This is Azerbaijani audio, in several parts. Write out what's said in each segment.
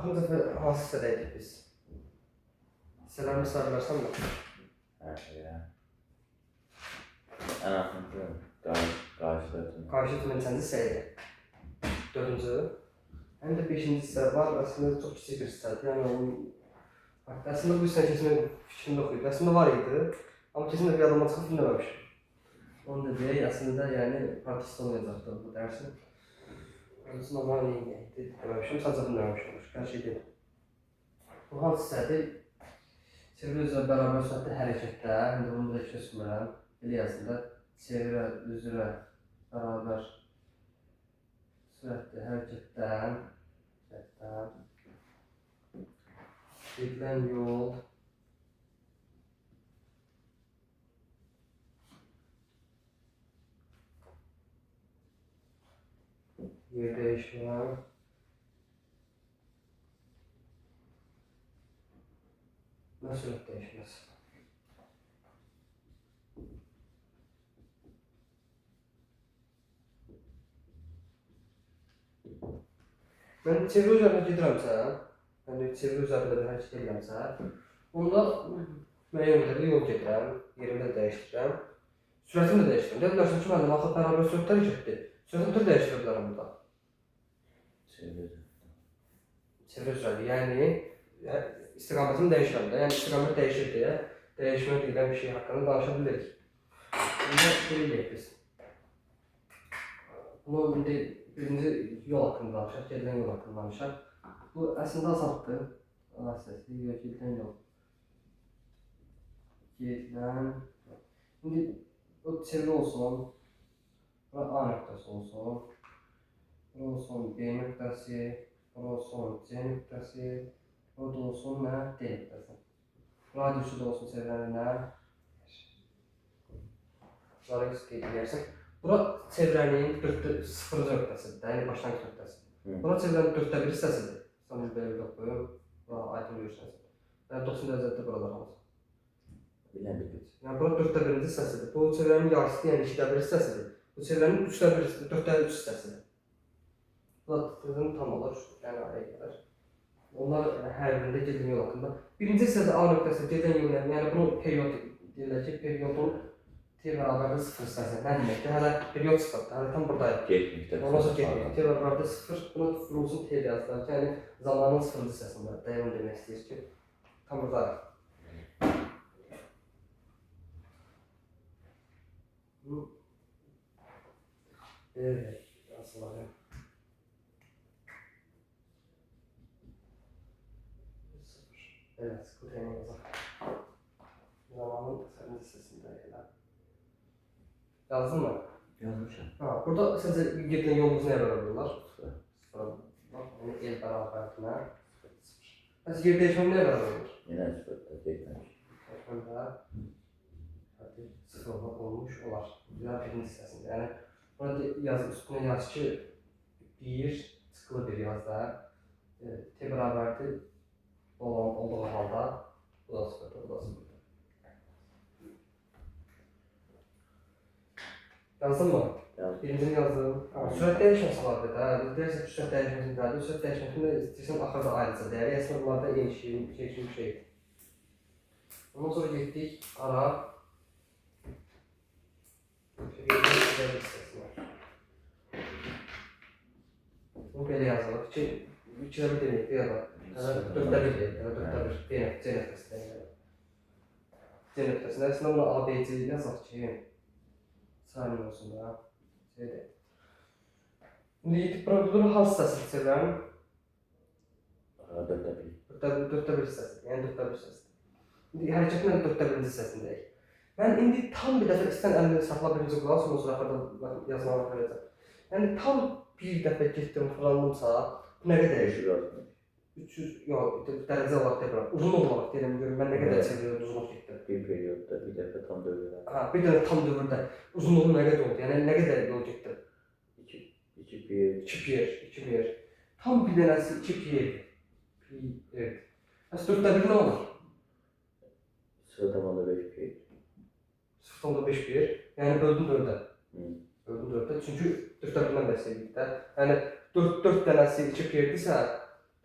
Axırıncı dəfə hansı hissədəydik biz? Hissələrimi sayı bilərsən mi? Ən axırıncı qarşıda ötürüm. Qarşı neçənci hissəydi? 4-cü. Həm də 5-ci hissə var. Əslində çox kiçik bir hissədir. Yəni onun əslində bu hissəni keçmək fikrim yox idi. Əslində var idi. Amma kesinlikle yadımdan çıxıb dinləməmişim. Onu da deyək, əslində yəni partist olmayacaqdı bu dərsin. Onun normal neydi deməmişim, sadəcə dinləməmişim. Hər şey deyil. Bu hansı hissədir? Çevrə üzrə bərabər sürətli hərəkətdə, indi bunu da keçmirəm. Elə yazında çevrə üzrə bərabər sürətli hərəkətdən gedilən yol yer dəyişmə və sürət dəyişməsi. Mən çevrə üzərində gedirəmsə, çevrə üzərində bir hərəkət edirəmsə, onda müəyyən qədər yol gedirəm, yerimi də dəyişdirirəm, sürətimi də dəyişdirirəm. Deyə bilərsən ki, mənim axı bərabər sürətlər getdi. Sürətimi də dəyişdirə bilərəm burada. Çevrə üzərində, yəni istiqamətini dəyişirəm də, yəni istiqamət dəyişir deyə dəyişmək deyilən bir şey haqqında danışa bilirik. Bunu deyirik biz. Bunu birinci yol haqqında danışaq, gedilən yol haqqında danışaq. Bu əslində asandır. Asası, gedilən yol. Gedilən. İndi o çevrə olsun, bura A nöqtəsi olsun, bura olsun B nöqtəsi, bura olsun C nöqtəsi, burada olsun nə? D nöqtəsi. Radiusu da olsun çevrənin nə? Radius qeyd edərsək. Bura çevrənin 0-cı nöqtəsidir, yəni başlanğıc nöqtəsi. Bura çevrənin 4/1 hissəsidir. Sanırım belə bir yoxdur. Bura aydın görürsünüz. Yəni 90 dərəcədə buralar hamısı. Bilən. Yəni bura 4/1 hissəsidir. Bu çevrənin yarısı, yəni 2/1 hissəsidir. Bu çevrənin 4/3 hissəsidir. Bu da tam olur, yəni araya gəlir. Onlar hər birində gedilən yol haqqında. Birinci hissədə A nöqtəsi gedilən yol, yəni bunu periyod deyirlər ki, periyodun T bərabərdə 0 hissəsi. Nə deməkdir? Hələ periyod çıxırdı, hələ tam buradayıq. Ondan sonra getməyik. T bərabərdə 0, buna vurulsun T yazdılar ki, yəni zamanın 0-cı hissəsində. Dəyəm demək istəyir ki, tam buradayıq. Evet, yazılarım. Evet, bu tema yazar. Zamanın 0-cı hissəsində elə. Yazdın mı? Yazmışam. Burada sadəcə gedilən yolumuzu nəyə bərabərlər? 0. Onu el bərabərlinə 0. Bəs yer dəyişməm nəyə bərabərlər? Yenə 0-da getməmiş. Dəyişməmdə 0 olmuş olar. Güzel birinci hissəsində. Yəni, burada üstünə yaz ki, 1 çıxılı bir yazda T bərabərdir olduğu halda bu da 0'da, bu da 0'da. Yazdın mı? Yazdım. Birincini yazdım. Sürət dəyişməsi var da. Deyirsən ki, sürət dəyişməsini deyildir. Sürət dəyişməsində istəyirsən axırda ayrıca deyər. Əslində bunlarda eyni şey kimi bir şeydir. Ondan sonra getdik ara. Bu belə yazılır ki, 2/1 deməkdir ya da 4/1 deyil, 4/1 C nöqtəsində. C nöqtəsində əslində buna A, B, C yazaq ki, saniye olsun da. Şeydir. İndi yetib bura hansı hissəsidir çevrənin? 4/1. 4/1 hissəsidir, yəni 4/1 hissəsidir. İndi hərəkətin 4/1 hissəsindəyik. Mən indi tam bir dəfə istən əlimdə saxla birinci qulaq, sonra axırda yazmağa verəcəm. Yəni tam bir dəfə getdim, fırlandımsa, bu nə qədər dəyişir? 300, yox, dərəcə olaraq deyirəm, uzunluq olaraq deyirəm, görüm mən nə qədər çevrədə uzunluq getdim. Bir periyodda, bir dəfə tam dövrdə. Bir dənə tam dövrdə uzunluğum nə qədər oldu, yəni nə qədər yol getdim? 2 pi. 2 pi. Tam bir dənəsi 2 pi. Bəs 4/1 nə olur? 0,5 pi. 0,5 pi. Yəni böldüm 4-ə. Böldüm 4-ə. Çünki 4/1-dən bəhs edirdik də. Yəni 4 dənəsi 2 pi-dirsə,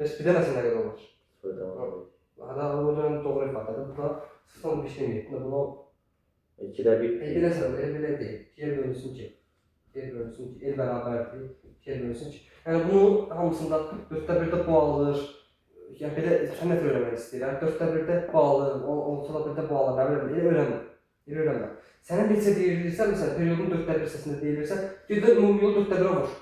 Bəs bir dənəsi nə qədər olur? Sıfırdan 15. Hada o zaman doğru ifadedir. Bu da 0.15 deməyib. Bunu 2'de 1 pi. Eləsən, elə deyil. Yer bölünsün ki. Yer bölünsün ki. El bərabərdir. Yer bölünsün ki. Yəni bunu hamısında 4'də 1'də bu alır. Yəni belə sənət öyrənmək istəyirəm. 4'də 1'də bu alır. Olsa da 1'də bu alır. Nə bilim, elə öyrənmə. Elə öyrənmə. Sənə neçə deyilirsə, məsələn, periodun 4'də 1 hissəsində deyilirsə, gedə ümumi yol 4'də 1'ə vur.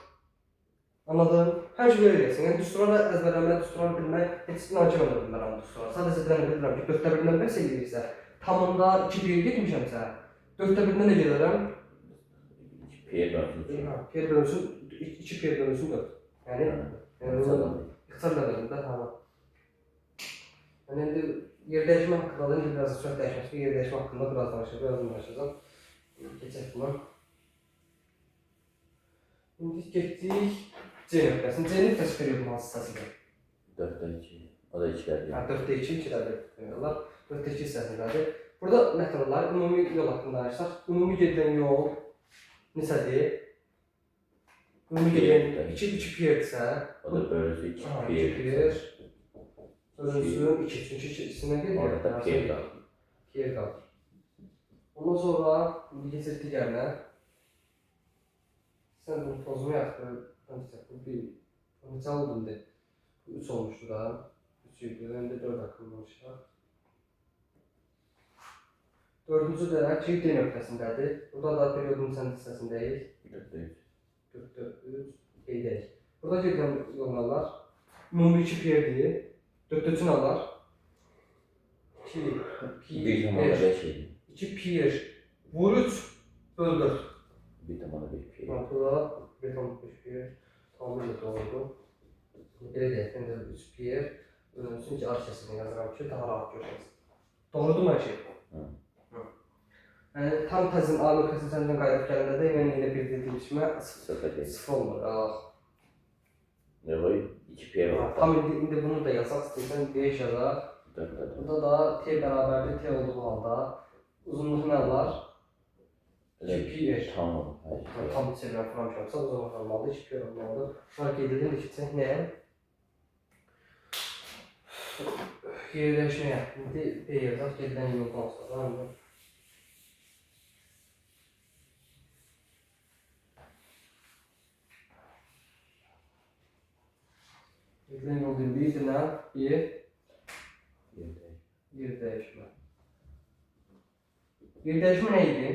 Anladın? Hər şey belə eləyəsən. Yəni düsturları əzbərləmək, düsturları bilmək, heç inancı mən də bilmərəm düsturları. Sadəcə bilirəm ki, 4'də 1'dən bəhs eləyirsə, tamında 2-1 getmişəmsə, 4'də 1'dən nə gedərəm? 2 pi bölünsün. Pi bölünsün, 2 pi bölünsün 4. Yəni, ixtisar ləvəzində, tamam. Yəni, indi yer dəyişmə haqqında da, indi biraz çox dəyişmək ki, yer dəyişmə haqqında biraz danışacağım. Keçək buna. İndi getdik C nöqtəsini. C nöqtəsi periodun hansı hissəsidir? 4'de 2. O da 2'de 1. 4'də 2, 2'də 1 demirlər. 4'də 2 hissəsindədir. Burada məhdudlar, ümumi yol haqqında danışsaq, ümumi gedilən yol neçədir? Ümumi gedilən 2 piyerdirsə, O da bölünsün 2 pi. 2 piyer bölünsün 2, çünki ikisindən gedir. Orada da pi qalır. Piyer qalır. Ondan sonra keçir digərinə. Sən bunu pozma yaxdır. Bu neçə oldu indi? 3 olmuşdu da. 3 idi, indi 4 haqqındamışlar. Dördüncü də ki, D nöqtəsindədir. Burada da periodun sən hissəsindəyik. 4'de 3. 4'də 3, qeydək. Burada gedən yollar ümumi 2 piyerdir. 4'də 3'ün alır. 2 1 tamamda 5 idi. 2 piyer vur 3 böl 4. 1 tamamda 5 pi. Burada 1.5 piyer tamamıyla doğrudur. Belə deyək, indi 3 piyer bölünsün ki, ar kəsirini yazıram ki, daha rahat görəcəksiniz. Doğrudur mu hər şey? Yəni, tam təzin A nöqtəsinin səndən qayıdıb gələndə də yəni elə bir dediyimə 0 olmur. Ne var? 2 pi var. Tam indi bunu da yazaq istəyirsən 5 yazaq. Burada da T bərabərdir T olduğu halda uzunluq nə var? 2 pi. Tamam. Tam çevirən kurmamışamsa uzunluq olmalıdır, 2 pi olmalıdır. Şuna qeyd edelim də keçək nəyə? Yerləşməyə. İndi B yazaq, gedilən yoldan sonra. Gedilən yol birliyidir nə? Yer dəyişmə. Yer dəyişmə nə idi?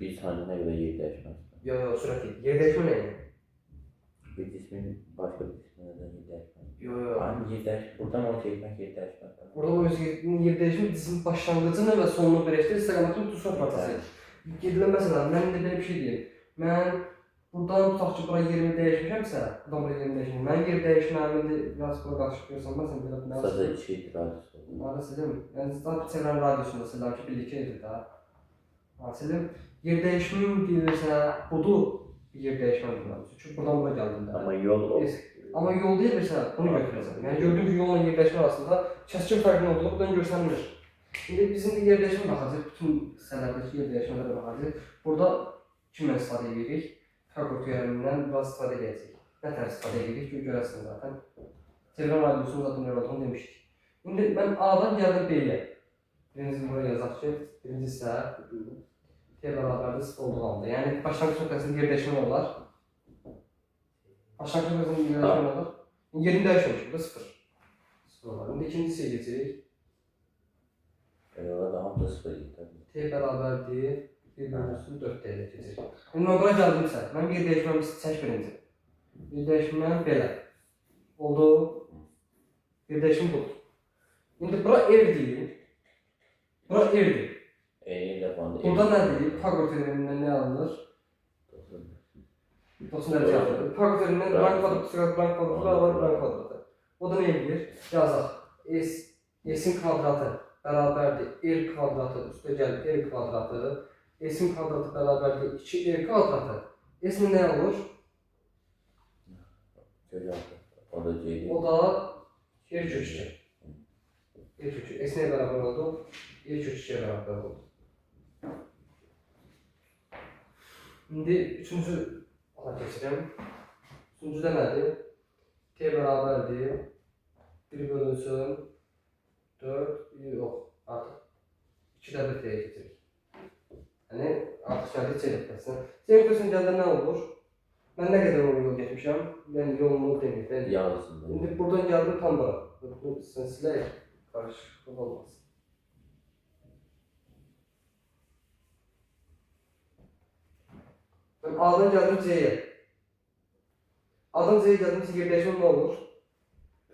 Bir saniye ne kadar yer değişmez. Yo, sürət idi. Yer dəyişmə nə idi? Bir cismin başka bir cismine neden yer değişmez? Yo. Aynı yer değişmez. Buradan onu çekmek yer değişmez. Burada o yer dəyişmə cisim başlanğıcını və sonunu birləşdirir, istiqamətini tutuşma prosesi. Gedilən məsələn, mən indi belə bir şey deyim. Mən buradan tutaq ki, bura yerimi dəyişmişəmsə, buradan bura yerimi dəyişmişəm. Mən yer dəyişməyimi indi biraz bura qarışıq görsən, mən sən belə nə Sadece 2 radius oldu. Arası değil mi? Yani zaten çevren radyosunda selam ki birlikte edir daha. Selim yer değişimi deyilirsə, budur bir yer değişmədir. Çünki buradan bura gəldin də. Ama yol o. Amma yol deyilirsə, bunu götürəcəm. Yəni gördüyüm ki, yolla yer değişmə arasında kəskin fərqin olduğu buradan görsənmir. İndi bizim yer değişmə baxacaq, bütün hissələrdəki yer değişmələrə baxacaq. Burada kimlə istifadə edirik? Fərq yerindən biraz istifadə edəcək. Nə tər istifadə edirik ki, görəsən zaten. Çevren radyosunun zaten nə olduğunu demişdik. İndi mən A'dan gəldim B'yə. Birinci buraya yazaq ki, birinci isə T bərabərdir 0 olduğu halda. Yəni başlanğıc nöqtəsində yer dəyişmə olar. Başlanğıc nöqtəsində yer dəyişmə olar. Yerini dəyişməmiş, burada 0. 0 olar. İndi ikincisiyə keçirik. Yola da hamısı 0 gitti. T bərabərdir 1 bölünsün 4 deyə keçirik. İndi mən bura gəldimsə, mən yer dəyişməmi çək birinci. Yer dəyişməm belə. Oldu. Yer dəyişmə budur. İndi bura R deyil. Bura R'dir. Burada nə deyil? Paqor teoremindən nə alınır? 90 dərəcə alınır. Paqor teoremindən rank kvadratı, rank kvadratı. O da nə edir? Yazaq. S'in kvadratı bərabərdir R kvadratı üstə gəlir R kvadratı. S'in kvadratı bərabərdir 2R kvadratı. S-in nə olur? O da C'dir. O da R kök 2. R kök 2. S nəyə bərabər oldu? R kök 2-yə bərabər oldu. İndi üçüncü ala keçirəm. Üçüncüdə nədir? T bərabərdir. 1 bölünsün 4, yox, artıq 2 də 1 T'yə keçirik. Yəni, artıq gəldik C nöqtəsinə. C nöqtəsinə gəldə nə olur? Mən nə qədər yol getmişəm? Mən yolumu deməyim. Yarısında. İndi buradan gəldim tam bura. Bunu sən silək, qarışıqlıq olmasın. Mən A'dan gəldim C'yə. A'dan C'yə gəldim, yer dəyişmə nə olur?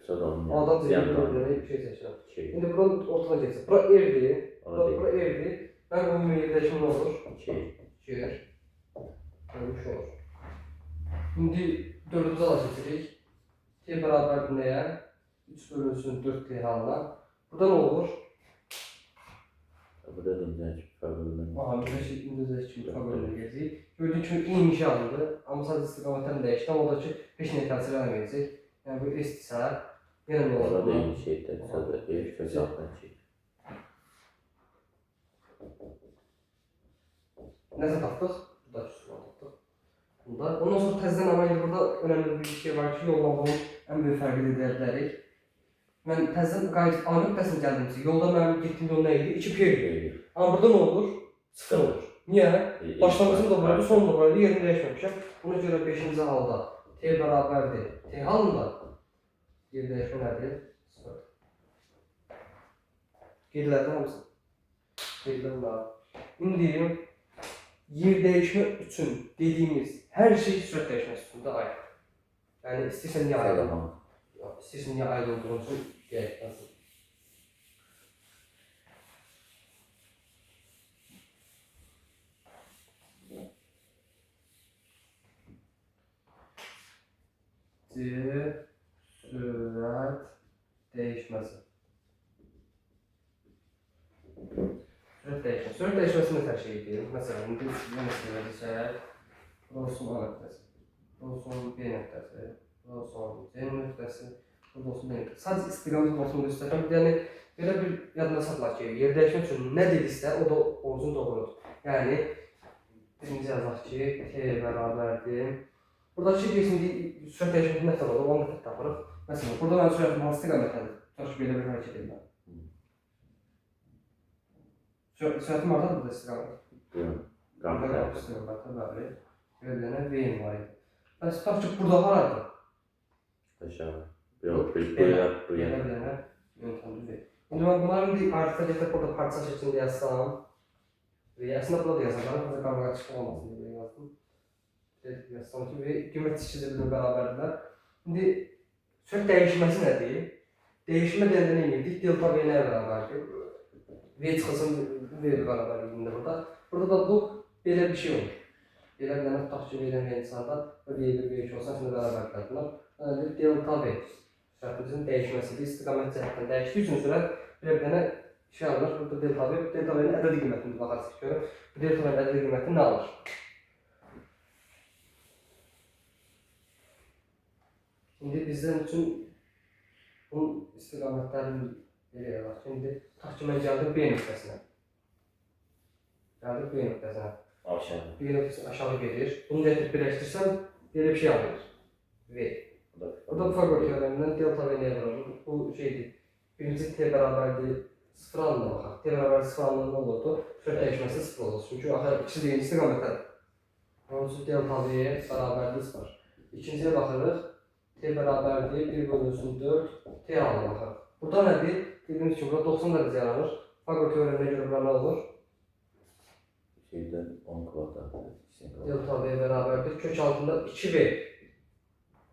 A'dan C'yə gəldim, bir şey seçirəm. İndi buradan ortadan geçsin. Bura R'dir. Bura R'dir. Mən bunun yer dəyişmə nə olur? 2. Görmüş olur. İndi 4-cü ala keçirik. T bərabərdir nəyə? 3 bölünsün 4T halına. Burada nə olur? Burada da incəlik fəqirlərini. Aha, İndizə kimi fəqirlərini gəzirik. Gördüyün kimi eyni alındı. Amma sadəcə istiqamətdən dəyişdi. Amma o da ki, heç nəyə təsir eləməyəcək. Yəni bu S-dirsə, yenə nə olur? Orada da eyni şeydir. Sadəcə ev kökəldən çək. Nəsə tapdıq? Burada üstüne tapdıq. Ondan sonra təzədən amma indi burada önəmli bir şey var ki, yolla bunun ən böyük fərqini edə bilərik. Mən təzədən qayıdıb A nöqtəsinə gəldimsə, yolda mənim getdiyim yol nə idi? 2P idi. Amma burada nə olur? 0 olur. Niyə? Başlanğıcım da buraydı, son da buraydı, yerini dəyişməmişəm. Buna görə 5-ci halda T bərabərdir. T halında yer dəyişmə nədir? 0. Qeydlərdə hamısı. Qeydlərdə. İndi yer dəyişmə üçün dediyimiz hər şey sürət dəyişməsi üstündə aid. Yəni istəyirsən niyə aid olmaq? İstəyirsən niyə aid olduğun üçün gələkləsin. Sürət dəyişməsi. Sürət dəyişməsi nə tər şeydir? Məsələn, indi nə desək, burada olsun A nöqtəsi, burada olsun B nöqtəsi, burada olsun C nöqtəsi, burada olsun D nöqtəsi. Sadəcə istiqamət olsun göstərəm. Yəni, belə bir yadına saxla ki, yer dəyişmək üçün nə dedirsə, o da olsun doğrudur. Yəni, birinci yazaq ki, T bərabərdir. Buradakı şimdi sürət dəyişməsi nə tər olur, onu da tapırıq. Məsələn, burada mən sürətim hansı istiqamətədir? Tutaq ki, belə bir hərəkət edirəm. Sürətim hardadır burada istiqamət? Burada istiqamətdə, bəli. Belə V-im var idi. Bəs tutaq ki, burada haradır? Aşağı. Yox, bu yana. Yöntemli V. İndi mən bunların indi artıq gətirib burada parça şəklində yazsam. Əslində burada da yazarlar, burada qarmağa çıxıq olmasın deyə yazdım. Yazsam ki, V qiymət ikisi bərabərdirlər. İndi sürət dəyişməsi nədir? Dəyişmə deyəndə nə edirdik? Delta V nəyə bərabərdir? V çıxılsın V bərabərliyində burada. Burada da bu belə bir şey olur. Belə bir dənə tutaq ki, V-dən V insanda V1, V2 olsa, şimdi bərabərdirlər. Yəni, delta V sürətimizin dəyişməsidir. İstiqamət cəhətdən dəyişdiyi üçün sürət belə bir dənə şey alınır. Burada delta V, delta V-nin ədədi qiymətini baxarsınız görür. Bu delta V-nin ədədi qiyməti nə alır? İndi bizdən üçün bunun istiqamətlərini belə yazaq. Şimdi tutaq ki, mən gəldim B nöqtəsinə. Gəldik B nöqtəsinə. Aşağı. B nöqtəsi aşağı gedir. Bunu gətirib birləşdirsəm, belə bir şey alır. V. Burada bu Fagor teoremindən delta V nəyə vurur? Bu şeydir. Birinci T bərabərdir 0 alına baxaq. T bərabərdir 0 alına nə olurdu? Sürət dəyişməsi 0 olur. Çünki axı ikisi deyil istiqamətədir. Onun üçün delta V bərabərdir 0. İkinciyə baxırıq. T bərabərdir 1 bölünsün 4 T alına baxırıq. Burada nədir? Dediyimiz kimi burada 90 dərəcə yaranır. Fagor teoreminə görə bura nə olur? Şeydən 10 kvadrat. Delta V bərabərdir. Kök altında 2V.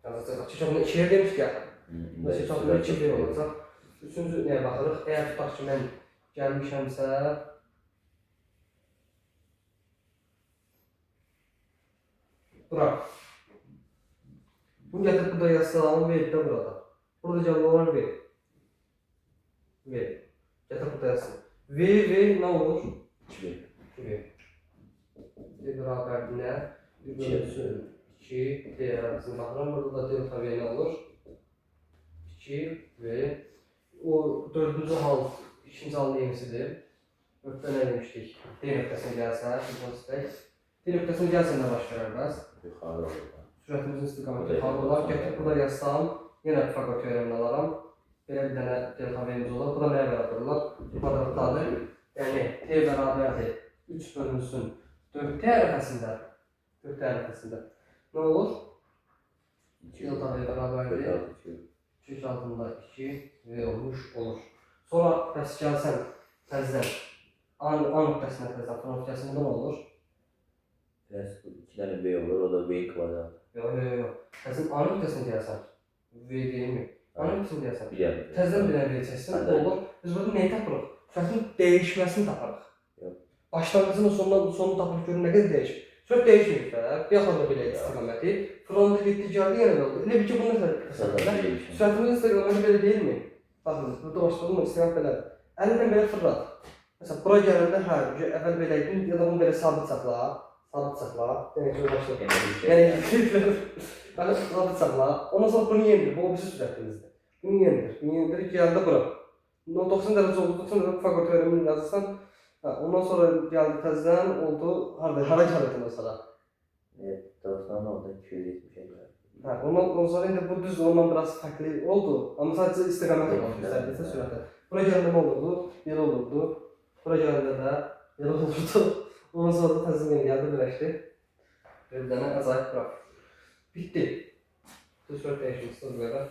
Yazacaq. Kök altında 2V demişdik ya. Kök altında 2V olacaq. Üçüncü nəyə baxırıq? Əgər tutaq ki, mən gəlmişəmsə bura. Bunu gətirib burada yazsam, V də burada. Burada cavab olar V. V. Gətirib burada yazsın. V nə olur? 2V. 2V. V bərabərdir nə? 1 bölünsün 2 T arasını baxıram. Burada da delta V nə olur? 2V. O dördüncü hal, ikinci halın yenisidir. Ötdə nə demişdik? D nöqtəsinə gəlsən, D nöqtəsinə gəlsən nə baş verər bəs? Yuxarı olur. Sürətimizin istiqaməti yuxarı olar. Gətirib burada yazsam, Yenə faqat teoremini alaram. Belə bir dənə delta v-miz olur. Bu da nəyə bərabərlər? Kvadratdadır. Yəni t bərabərdir 3 bölünsün 4t ərəfəsində. 4t ərəfəsində. Nə olur? Delta v bərabərdir. 3 altında 2 v olmuş olur. Sonra bəs gəlsən təzədən A nöqtəsinə təzədən A nöqtəsində nə olur? Biraz 2 dənə v olur, o da v kvadrat. Yox. Təzədən A nöqtəsinə gəlsən. V deyilmi? A nöqtəsinə gəlsən. Bilirəm. Təzədən bir dənə v çəksən, nə olur? Biz burada nəyi tapırıq? Sürətin dəyişməsini tapırıq. Yox. Başlanğıcını sonunu tapırıq görün nə qədər dəyişir. Sürət dəyişmir də. Yaxud da belə istiqaməti. Fırlandı getdi, gəldi, yenə oldu. Elə bir ki, bunu nəsə sürətimizin istiqaməti belə deyilmi? Baxın, burada başladığım istiqamət belədir. Əlinlə belə fırlat. Məsələn, bura gələndə əvvəl belə idin, ya da bunu belə sabit saxla. Sabit saxla. Yəni ki, başlayalım. Yəni, sabit saxla. Ondan sonra bunu yendir. Bu bizim sürətimizdir. Bunu yendir. Bunu yendir, gəldi bura. 90 dərəcə oldu, 90 dərəcə faqat teoremini yazırsan. Ondan sonra gəldi təzədən oldu. Hara gəldi ondan sonra? 90 oldu, 270'e göre. Ondan sonra indi bu düz ondan biraz fərqli oldu. Amma sadəcə istiqamət oldu, istədiysə sürətə. Bura gələndə nə olurdu? Belə olurdu. Bura gələndə də belə olurdu. Ondan sonra da təzədən gəldi, birləşdi. Bir dənə əcaib qrafik. Bitdi. Düz sürət dəyişmişdir bu qədər.